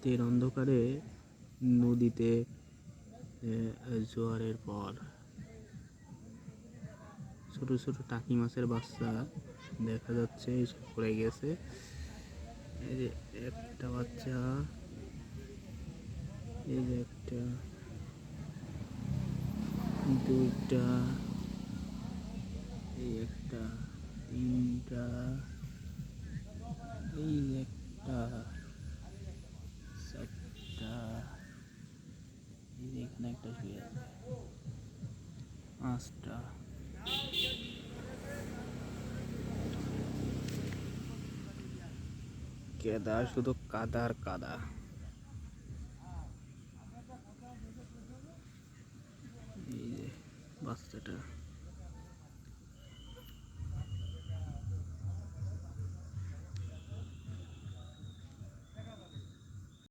রাতের অন্ধকারে নদীতে জোয়ারের পর ছোট ছোট টাকি মাছের বাচ্চা দেখা যাচ্ছে, এসব পড়ে গেছে। এই যে একটা বাচ্চা, এই যে একটা, দুইটা, এই একটা, তিনটা, এই একটা, চারটা, এই যে এখানে একটা শুয়ে আছে, পাঁচটা। কেদা, শুধু কাদা আর কাদা। এই যে বাচ্চাটা।